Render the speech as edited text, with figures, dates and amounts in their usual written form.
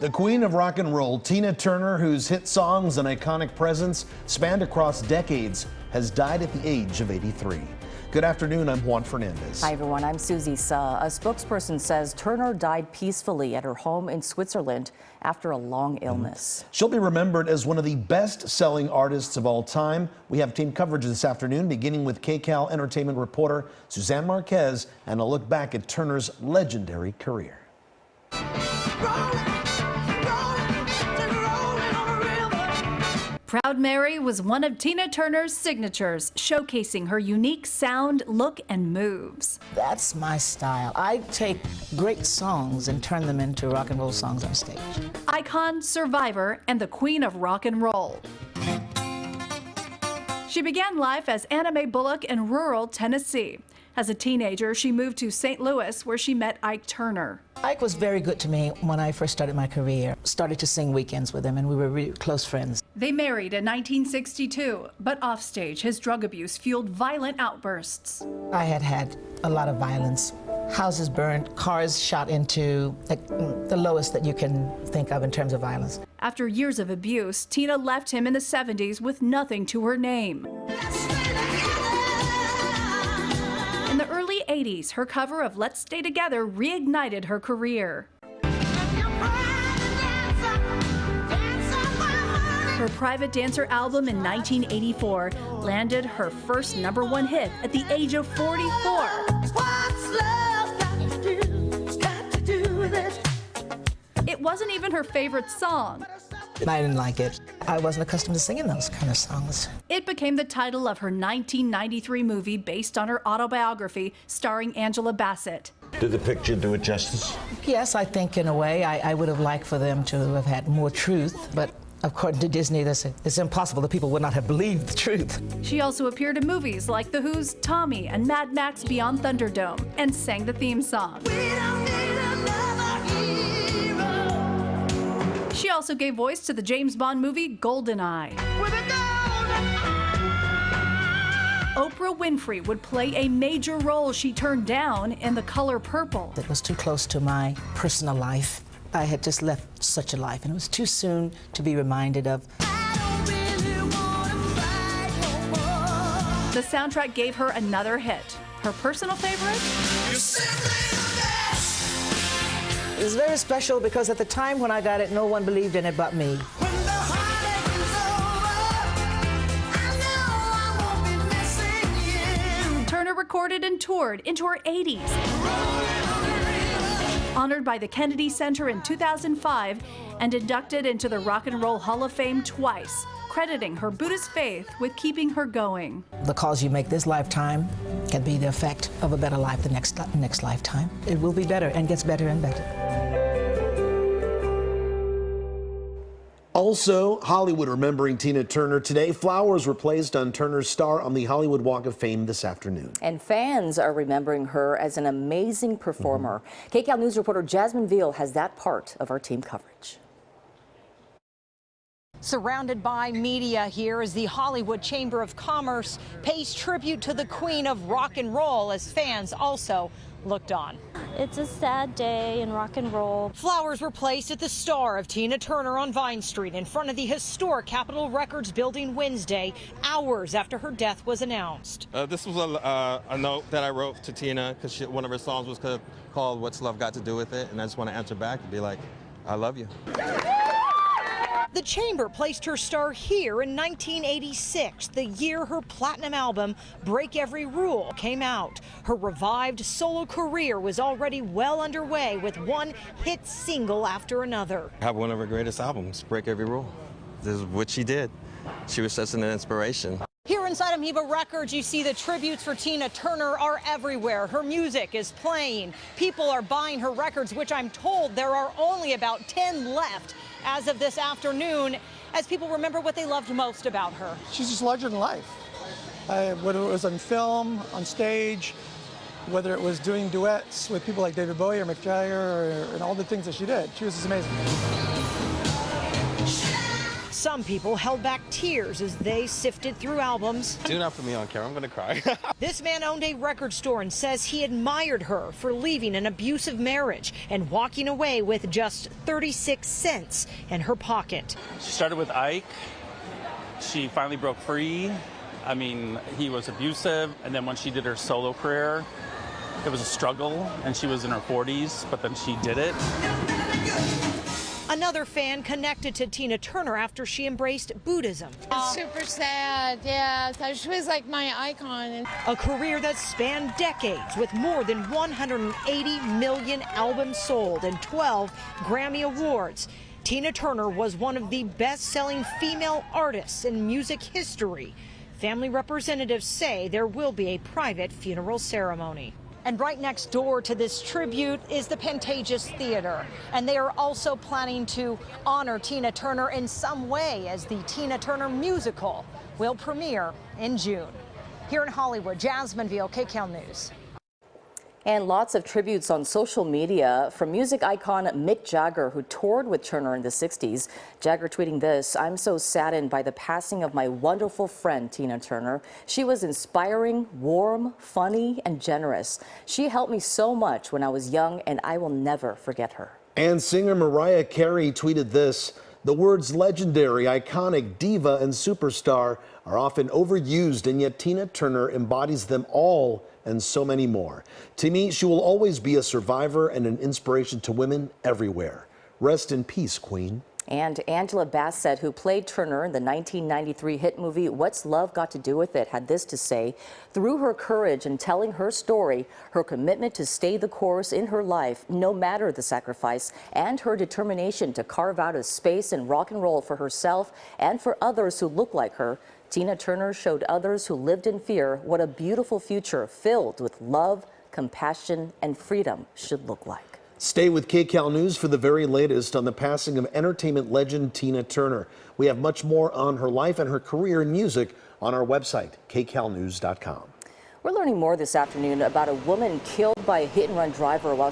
The queen of rock and roll, Tina Turner, whose hit songs and iconic presence spanned across decades, has died at the age of 83. Good afternoon, I'm Juan Fernandez. Hi everyone, I'm Susie Sa. A spokesperson says Turner died peacefully at her home in Switzerland after a long illness. She'll be remembered as one of the best-selling artists of all time. We have team coverage this afternoon, beginning with KCAL entertainment reporter Suzanne Marquez and a look back at Turner's legendary career. Proud Mary was one of Tina Turner's signatures, showcasing her unique sound, look, and moves. That's my style. I take great songs and turn them into rock and roll songs on stage. Icon, survivor, and the queen of rock and roll. She began life as Anna Mae Bullock in rural Tennessee. As a teenager, she moved to St. Louis, where she met Ike Turner. Ike was very good to me when I first started my career. Started to sing weekends with him, and we were really close friends. They married in 1962, but offstage, his drug abuse fueled violent outbursts. I had had a lot of violence. Houses burned, cars shot into, like, the lowest that you can think of in terms of violence. After years of abuse, Tina left him in the 70s with nothing to her name. In the early 80s, her cover of Let's Stay Together reignited her career. Her Private Dancer album in 1984 landed her first #1 hit at the age of 44. It wasn't even her favorite song. I didn't like it. I wasn't accustomed to singing those kind of songs. It became the title of her 1993 movie based on her autobiography starring Angela Bassett. Did the picture do it justice? Yes, I think in a way I would have liked for them to have had more truth, but according to Disney, it's impossible that people would not have believed the truth. She also appeared in movies like The Who's Tommy and Mad Max Beyond Thunderdome and sang the theme song. She also gave voice to the James Bond movie GoldenEye. Oprah Winfrey would play a major role she turned down in The Color Purple. It was too close to my personal life. I had just left such a life, and it was too soon to be reminded of. The soundtrack gave her another hit. Her personal favorite? It was very special because at the time when I got it, no one believed in it but me. Turner recorded and toured into her 80s. Honored by the Kennedy Center in 2005 and inducted into the Rock and Roll Hall of Fame twice, crediting her Buddhist faith with keeping her going. The calls you make this lifetime can be the effect of a better life the next lifetime. It will be better and gets better and better. Also, Hollywood remembering Tina Turner today. Flowers were placed on Turner's star on the Hollywood Walk of Fame this afternoon. And fans are remembering her as an amazing performer. KCAL News reporter Jasmine Veal has that part of our team coverage. Surrounded by media, here as the Hollywood Chamber of Commerce pays tribute to the queen of rock and roll as fans also looked on. It's a sad day in rock and roll. Flowers were placed at the star of Tina Turner on Vine Street in front of the historic Capitol Records building Wednesday, hours after her death was announced. This was a note that I wrote to Tina because one of her songs was called What's Love Got to Do With It? And I just want to answer back and be like, I love you. The Chamber placed her star here in 1986, the year her platinum album, Break Every Rule, came out. Her revived solo career was already well underway with one hit single after another. I have one of her greatest albums, Break Every Rule. This is what she did. She was such an inspiration. Here inside Amoeba Records, you see the tributes for Tina Turner are everywhere. Her music is playing. People are buying her records, which I'm told there are only about 10 left as of this afternoon, as people remember what they loved most about her. She's just larger than life. Whether it was on film, on stage, whether it was doing duets with people like David Bowie or Mick Jagger, and all the things that she did. She was just amazing. Some people held back tears as they sifted through albums. Do not put me on camera. I'm going to cry. This man owned a record store and says he admired her for leaving an abusive marriage and walking away with just 36 cents in her pocket. She started with Ike. She finally broke free. I mean, he was abusive. And then when she did her solo career, it was a struggle, and she was in her 40s, but then she did it. Another fan connected to Tina Turner after she embraced Buddhism. It's super sad, yeah. She was like my icon. A career that spanned decades with more than 180 million albums sold and 12 Grammy Awards. Tina Turner was one of the best-selling female artists in music history. Family representatives say there will be a private funeral ceremony. And right next door to this tribute is the Pantages Theater. And they are also planning to honor Tina Turner in some way, as the Tina Turner musical will premiere in June. Here in Hollywood, Jasmine Veal, KCAL News. And lots of tributes on social media from music icon Mick Jagger, who toured with Turner in the 60s. Jagger tweeting this: "I'm so saddened by the passing of my wonderful friend, Tina Turner. She was inspiring, warm, funny, and generous. She helped me so much when I was young, and I will never forget her." And singer Mariah Carey tweeted this: "The words legendary, iconic, diva, and superstar are often overused, and yet Tina Turner embodies them all and so many more. To me, she will always be a survivor and an inspiration to women everywhere. Rest in peace, Queen." And Angela Bassett, who played Turner in the 1993 hit movie What's Love Got to Do with It, had this to say: "Through her courage in telling her story, her commitment to stay the course in her life, no matter the sacrifice, and her determination to carve out a space in rock and roll for herself and for others who look like her, Tina Turner showed others who lived in fear what a beautiful future filled with love, compassion, and freedom should look like." Stay with KCAL News for the very latest on the passing of entertainment legend Tina Turner. We have much more on her life and her career in music on our website, kcalnews.com. We're learning more this afternoon about a woman killed by a hit-and-run driver while